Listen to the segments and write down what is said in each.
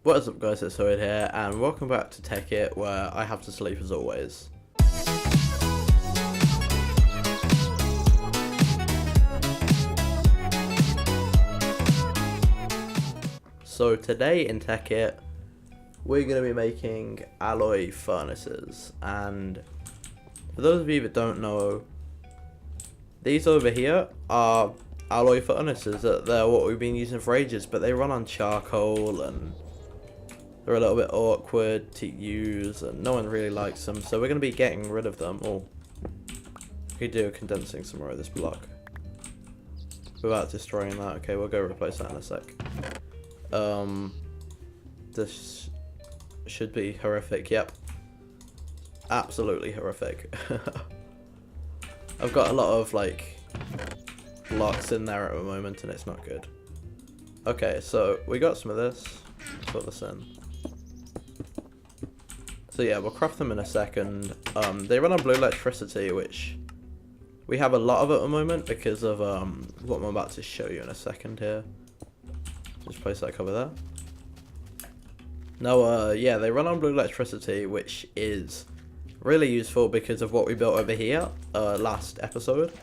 What is up guys, it's Oidh here, and welcome back to Tekkit, where I have to sleep as always. So today in Tekkit, we're going to be making alloy furnaces, and for those of you that don't know, these over here are alloy furnaces. They're what we've been using for ages, but they run on charcoal and they're a little bit awkward to use and no one really likes them, so we're going to be getting rid of them. Oh, we could do condensing some more of this block without destroying that. Okay, we'll go replace that in a sec. This should be horrific. Yep, absolutely horrific. I've got a lot of like blocks in there at the moment and it's not good. Okay, so we got some of this. Put this in. So yeah, we'll craft them in a second. They run on Blulectricity, which we have a lot of at the moment because of what I'm about to show you in a second here. Just place that cover there. No, yeah, they run on Blulectricity, which is really useful because of what we built over here last episode.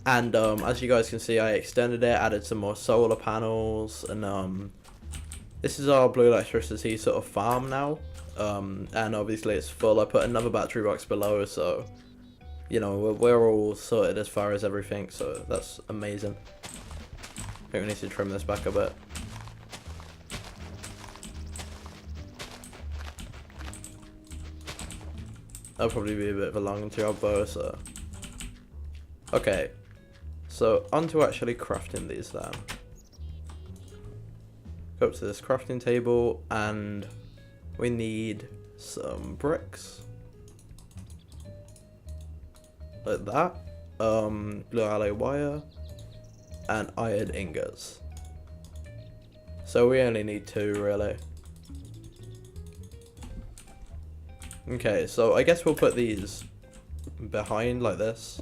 And as you guys can see, I extended it, added some more solar panels, and this is our Blulectricity sort of farm now. And obviously it's full. I put another battery box below, so you know we're all sorted as far as everything, so that's amazing. I think we need to trim this back a bit. That'll probably be a bit of a long job though, so okay, so on to actually crafting these then. Go up to this crafting table and we need some bricks like that, blue alloy wire and iron ingots. So we only need 2 really. Okay, so I guess we'll put these behind like this.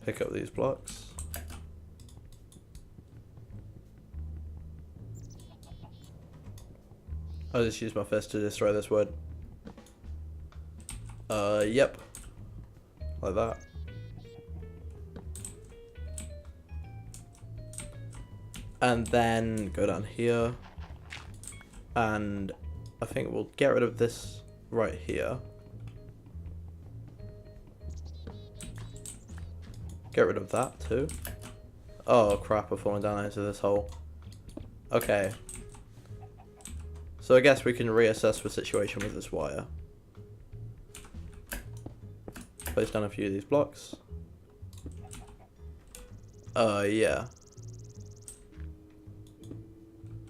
Pick up these blocks. I'll just use my fist to destroy this wood. Yep. Like that. And then go down here. And I think we'll get rid of this right here. Get rid of that too. Oh crap, I've fallen down into this hole. Okay. So I guess we can reassess the situation with this wire. Place down a few of these blocks. Yeah.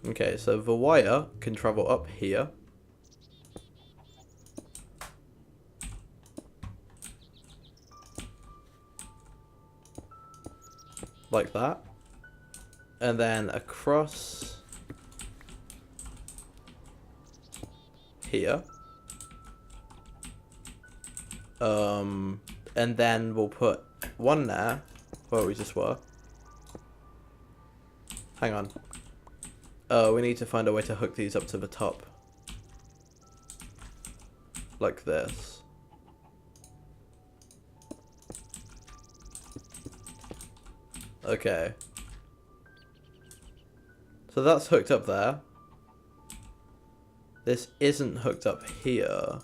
Okay, so the wire can travel up here. Like that. And then across here. And then we'll put one there where we just were. Hang on. We need to find a way to hook these up to the top. Like this. Okay. So that's hooked up there. This isn't hooked up here.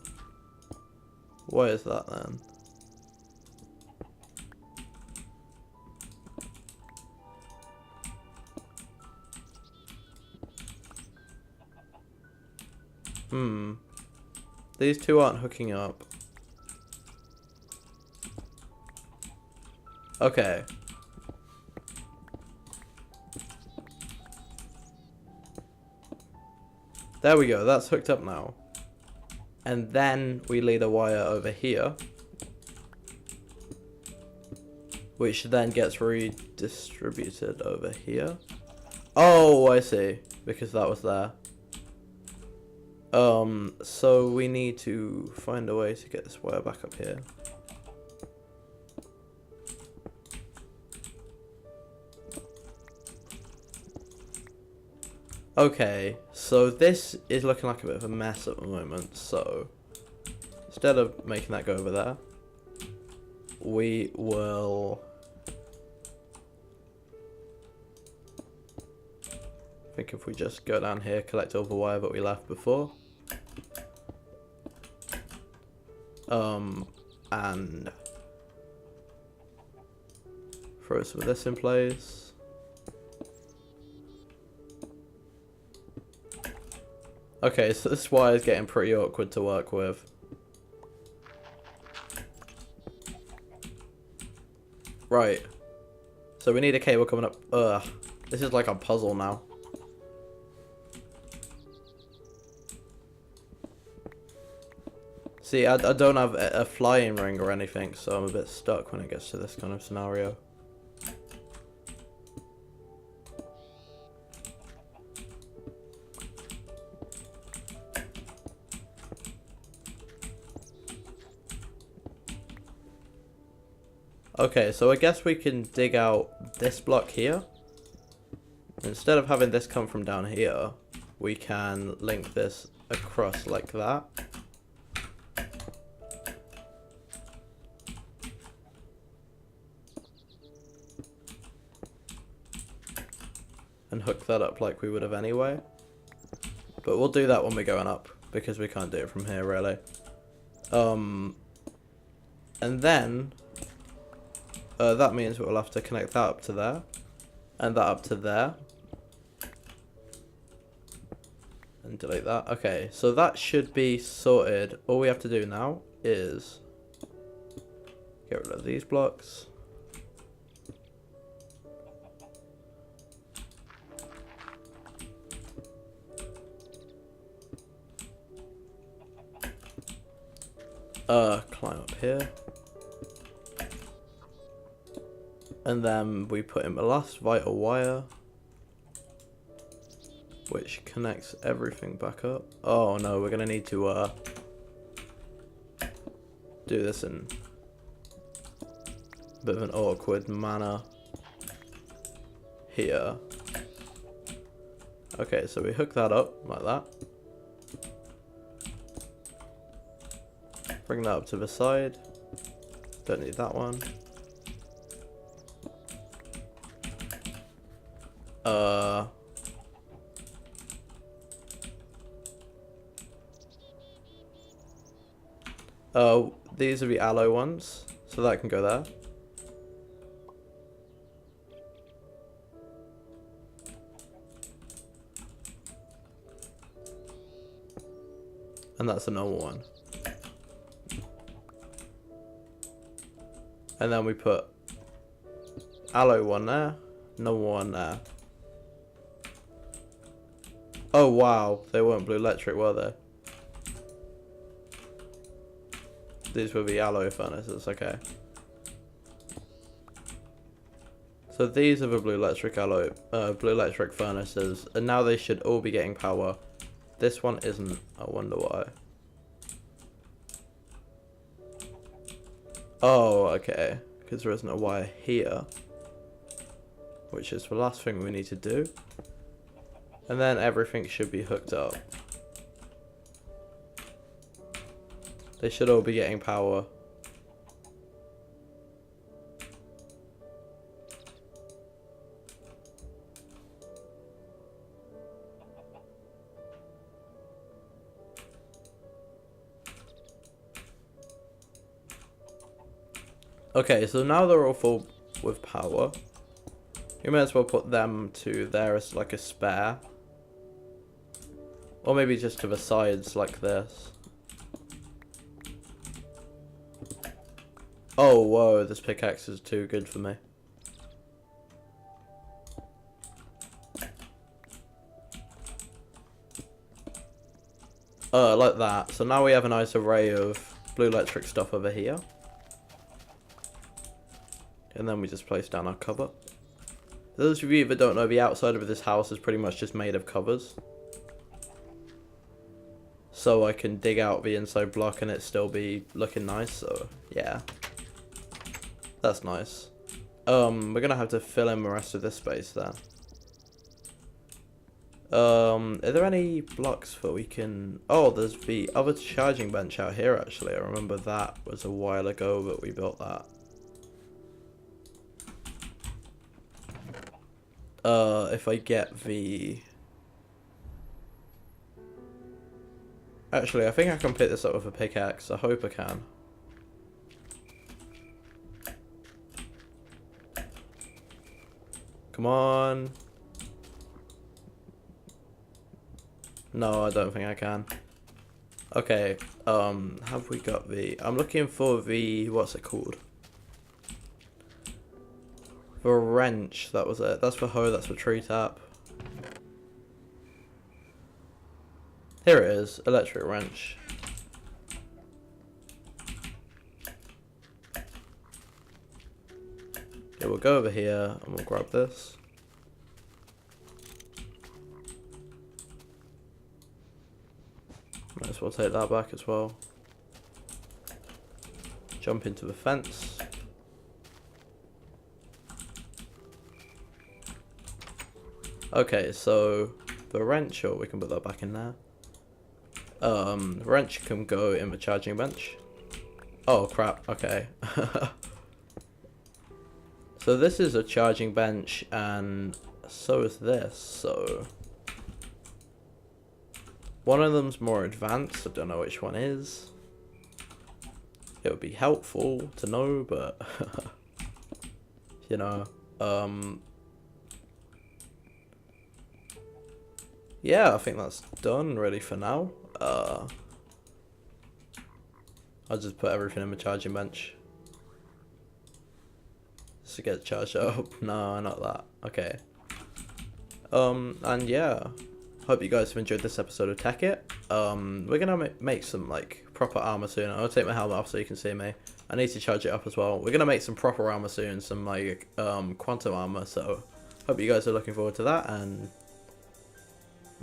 Why is that then? These two aren't hooking up. Okay. There we go, that's hooked up now. And then we lead a wire over here, which then gets redistributed over here. Oh, I see, because that was there. So we need to find a way to get this wire back up here. Okay, so this is looking like a bit of a mess at the moment, so instead of making that go over there, we will... I think if we just go down here, collect all the wire that we left before. And throw some of this in place. Okay, so this wire is getting pretty awkward to work with. Right. So we need a cable coming up. Ugh. This is like a puzzle now. See, I don't have a flying ring or anything, so I'm a bit stuck when it gets to this kind of scenario. Okay, so I guess we can dig out this block here. Instead of having this come from down here, we can link this across like that. And hook that up like we would have anyway. But we'll do that when we're going up, because we can't do it from here really. And then that means we'll have to connect that up to there, and that up to there, and delete that. Okay, so that should be sorted. All we have to do now is get rid of these blocks. Climb up here. And then we put in the last vital wire, which connects everything back up. Oh no, we're gonna need to do this in a bit of an awkward manner here. Okay, so we hook that up like that. Bring that up to the side. Don't need that one. These are the alloy ones, so that can go there. And that's a normal one. And then we put alloy one there, normal one there. Oh wow, they weren't Blulectric, were they? These were the alloy furnaces, okay. So these are the Blulectric furnaces, and now they should all be getting power. This one isn't, I wonder why. Oh, okay, because there isn't a wire here, which is the last thing we need to do. And then everything should be hooked up. They should all be getting power. Okay, so now they're all full with power. You may as well put them to there as like a spare. Or maybe just to the sides like this. Oh, whoa, this pickaxe is too good for me. Like that. So now we have a nice array of Blulectric stuff over here. And then we just place down our cover. For those of you that don't know, the outside of this house is pretty much just made of covers. So I can dig out the inside block and it still be looking nice, so yeah. That's nice. We're gonna have to fill in the rest of this space there. Are there any blocks that we can... Oh, there's the other charging bench out here, actually. I remember that was a while ago that we built that. If I get the... Actually, I think I can pick this up with a pickaxe. I hope I can. Come on. No, I don't think I can. Okay, have we got the... I'm looking for the... What's it called? The wrench, that was it. That's for hoe, that's for tree tap. Here it is, electric wrench. Okay, we'll go over here and we'll grab this. Might as well take that back as well. Jump into the fence. Okay, so the wrench, or we can put that back in there. The wrench can go in the charging bench. Oh crap, okay. So this is a charging bench and so is this, so... One of them's more advanced, I don't know which one is. It would be helpful to know, but... you know, yeah, I think that's done really for now. I'll just put everything in the charging bench. Just to get it charged up. No, not that. Okay. And yeah. Hope you guys have enjoyed this episode of Tekkit. We're gonna make some like proper armor soon. I'll take my helmet off so you can see me. I need to charge it up as well. We're gonna make some proper armor soon, some like quantum armor, so hope you guys are looking forward to that, and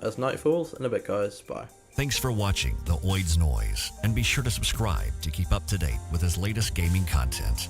as night falls in a bit, guys. Bye. Thanks for watching TheOidhsNoise, and be sure to subscribe to keep up to date with his latest gaming content.